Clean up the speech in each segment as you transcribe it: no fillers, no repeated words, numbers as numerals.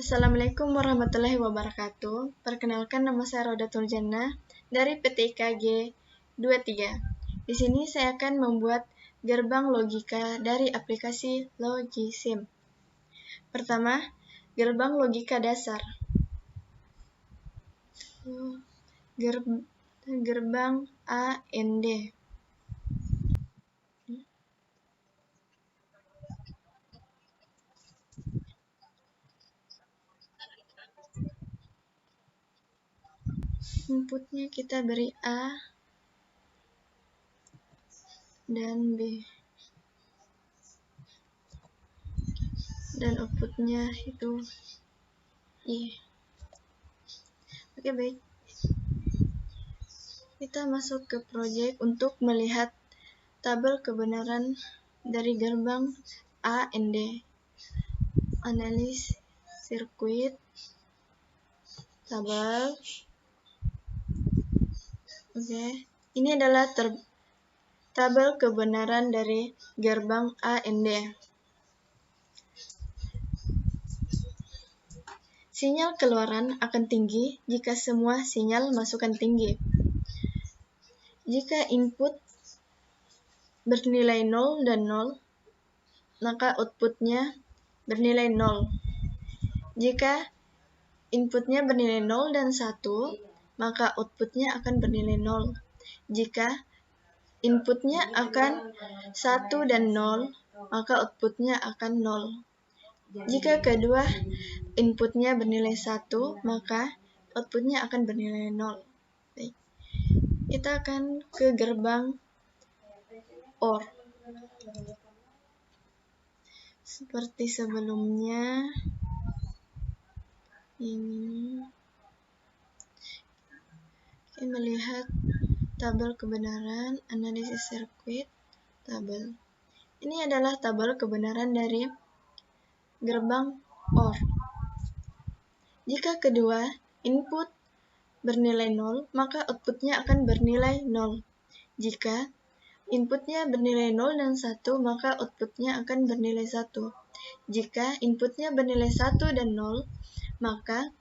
Assalamualaikum warahmatullahi wabarakatuh. Perkenalkan, nama saya Roda Turjana dari PT IKG 23. Di sini saya akan membuat gerbang logika dari aplikasi Logisim. Pertama, gerbang logika dasar. Gerbang AND. Inputnya kita beri A dan B. Dan outputnya itu Y. Oke, baik. Kita masuk ke project untuk melihat tabel kebenaran dari gerbang A and D. Analis sirkuit, tabel. Oke, ini adalah tabel kebenaran dari gerbang A and D. Sinyal keluaran akan tinggi jika semua sinyal masukan tinggi. Jika input bernilai 0 dan 0, maka outputnya bernilai 0. Jika inputnya bernilai 0 dan 1, maka outputnya akan bernilai 0. Jika inputnya akan 1 dan 0, maka outputnya akan 0. Jika kedua inputnya bernilai 1, maka outputnya akan bernilai 0. Baik. Kita akan ke gerbang OR. Seperti sebelumnya, ini kita melihat tabel kebenaran, analisis sirkuit, tabel. Ini adalah tabel kebenaran dari gerbang OR. Jika kedua input bernilai 0, maka outputnya akan bernilai 0. Jika inputnya bernilai 0 dan 1, maka outputnya akan bernilai 1. Jika inputnya bernilai 1 dan 0, maka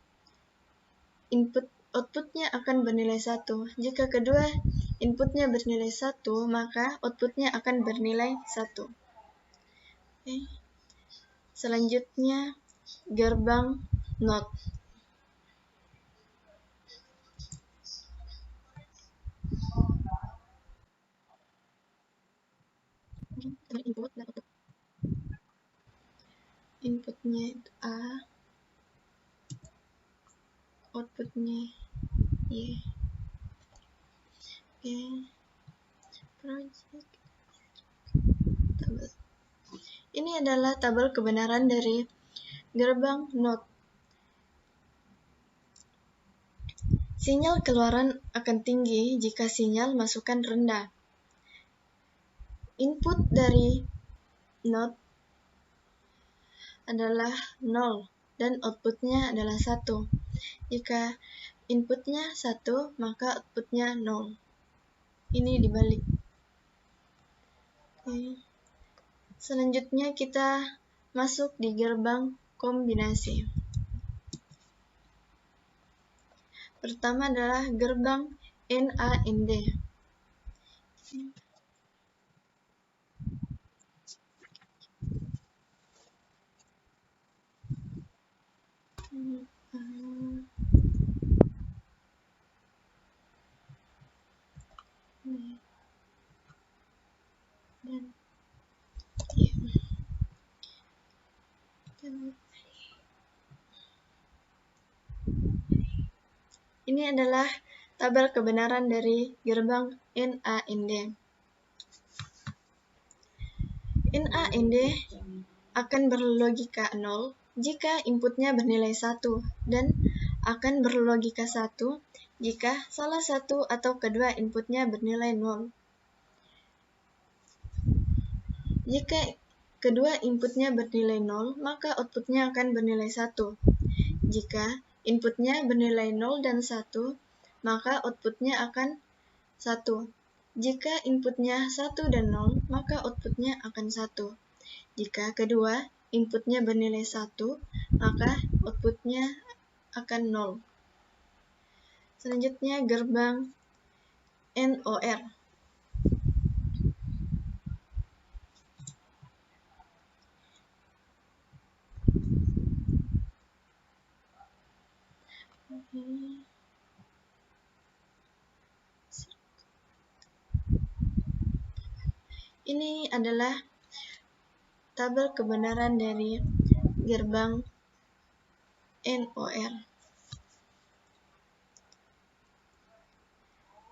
outputnya akan bernilai 1. Jika kedua inputnya bernilai 1, maka outputnya akan bernilai 1. Oke. Selanjutnya, gerbang NOT. Input dan output. Inputnya itu A, outputnya Y. Oke. Project tabel. Ini adalah tabel kebenaran dari gerbang NOT. Sinyal keluaran akan tinggi jika sinyal masukan rendah. Input dari NOT adalah 0 dan outputnya adalah 1. Jika inputnya 1, maka outputnya 0. Ini dibalik. Oke. Selanjutnya kita masuk di gerbang kombinasi. Pertama adalah gerbang NAND. Ini adalah tabel kebenaran dari gerbang NAND. NAND akan berlogika 0 jika inputnya bernilai 1 dan akan berlogika 1 jika salah satu atau kedua inputnya bernilai 0. Jika kedua inputnya bernilai 0, maka outputnya akan bernilai 1. Jika inputnya bernilai 0 dan 1, maka outputnya akan 1. Jika inputnya 1 dan 0, maka outputnya akan 1. Jika kedua inputnya bernilai 1, maka outputnya akan 0. Selanjutnya gerbang NOR. Ini adalah tabel kebenaran dari gerbang NOR.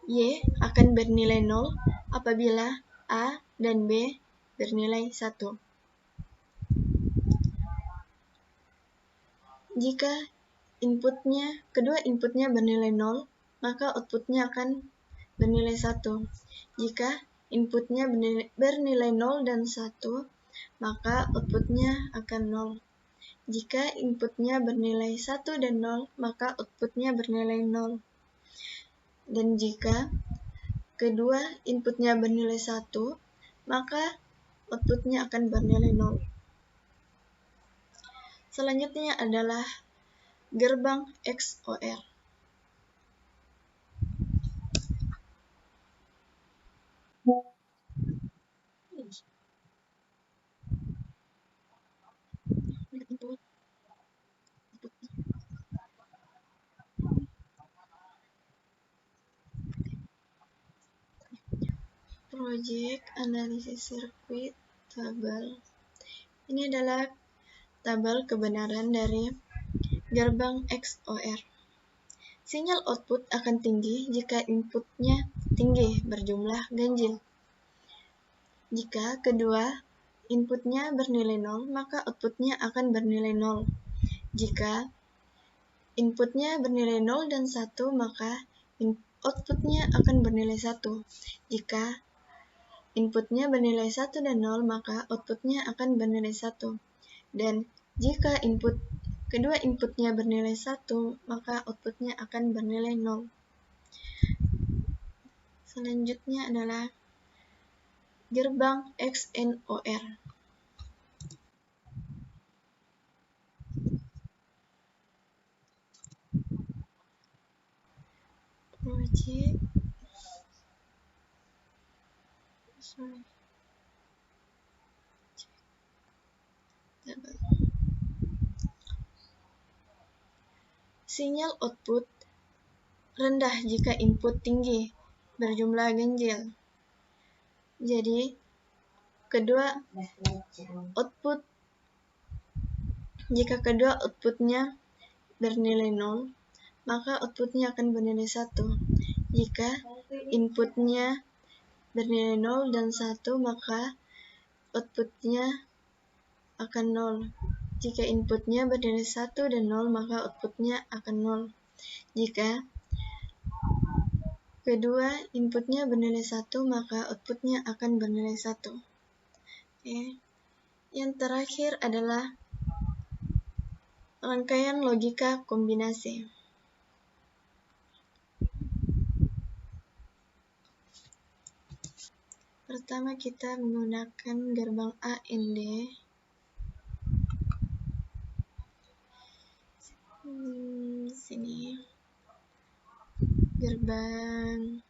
Y akan bernilai 0 apabila A dan B bernilai 1. Jika kedua inputnya bernilai 0, maka outputnya akan bernilai 1. Jika inputnya bernilai 0 dan 1, maka outputnya akan 0. Jika inputnya bernilai 1 dan 0, maka outputnya bernilai 0. Dan jika kedua inputnya bernilai 1, maka outputnya akan bernilai 0. Selanjutnya adalah gerbang XOR. Project Analysis Circuit Tabel. Ini adalah tabel kebenaran dari gerbang XOR. Sinyal output akan tinggi jika inputnya tinggi berjumlah ganjil. Jika kedua inputnya bernilai 0, maka outputnya akan bernilai 0. Jika inputnya bernilai 0 dan 1, maka outputnya akan bernilai 1. Jika inputnya bernilai 1 dan 0, maka outputnya akan bernilai 1. Dan jika kedua inputnya bernilai 1, maka outputnya akan bernilai 0. Selanjutnya adalah gerbang XNOR. Sinyal output rendah jika input tinggi berjumlah ganjil. Jadi, jika kedua outputnya bernilai 0, maka outputnya akan bernilai 1. Jika inputnya bernilai 0 dan 1, maka outputnya akan 0. Jika inputnya bernilai 1 dan 0, maka outputnya akan 0. Jika kedua inputnya bernilai 1, maka outputnya akan bernilai 1. Oke. Yang terakhir adalah rangkaian logika kombinasi. Pertama kita menggunakan gerbang AND. Sini gerbang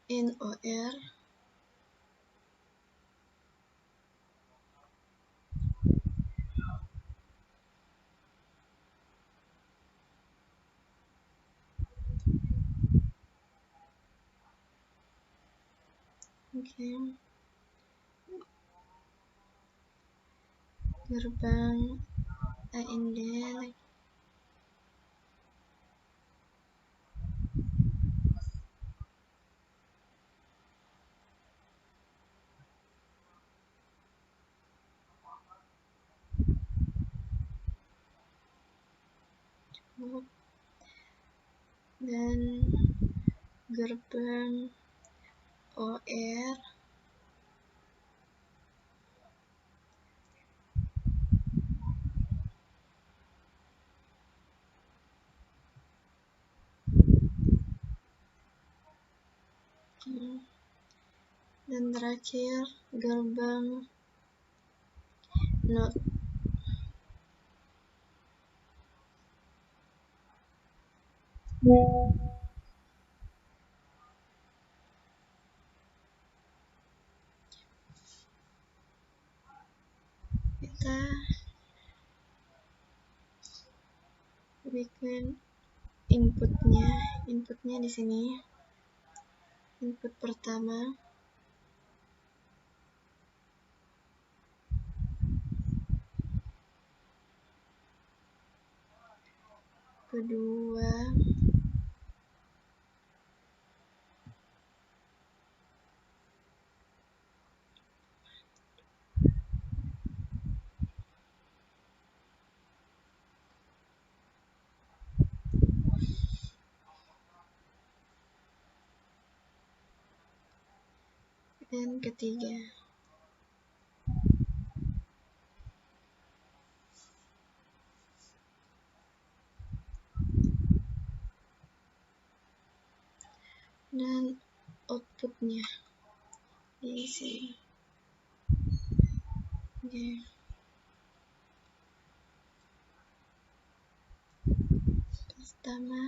NOR. Oke. Gerbang AND lagi. Dan gerbang OR. Dan terakhir gerbang not. Kita bikin inputnya di sini. Input pertama, kedua, dan ketiga. Dan outputnya di sini. Oke. Pertama,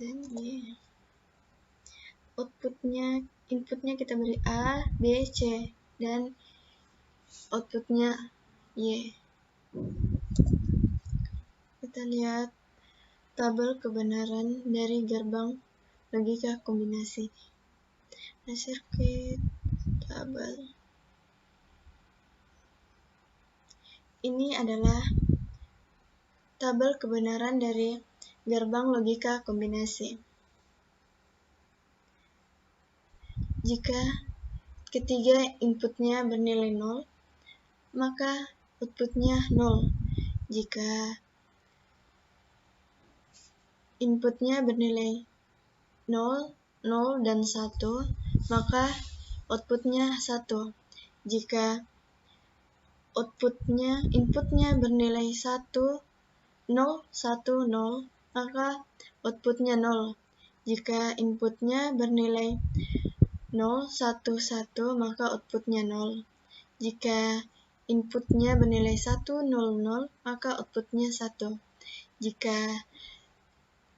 dan Y. Inputnya kita beri A, B, C, dan outputnya Y. Kita lihat tabel kebenaran dari gerbang logika kombinasi. Sirkuit tabel. Ini adalah tabel kebenaran dari gerbang logika kombinasi. Jika ketiga inputnya bernilai 0, maka outputnya 0. Jika inputnya bernilai 0, 0, dan 1, maka outputnya 1. Jika inputnya bernilai 1, 0, 1, 0, maka outputnya 0. Jika inputnya bernilai 0, 1, 1, maka outputnya 0. Jika inputnya bernilai 1, 0, 0, maka outputnya 1. Jika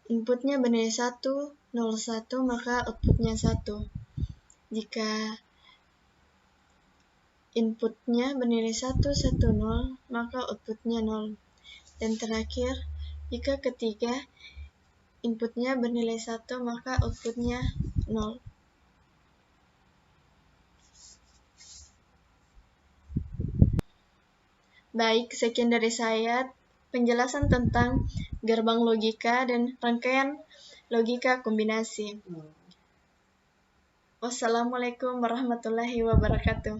inputnya bernilai 1, 0, 1, maka outputnya 1. Jika inputnya bernilai 1, 1, 0, maka outputnya 0. Dan terakhir, jika ketiga inputnya bernilai 1, maka outputnya 0. Baik, sekian dari saya penjelasan tentang gerbang logika dan rangkaian logika kombinasi. Wassalamualaikum warahmatullahi wabarakatuh.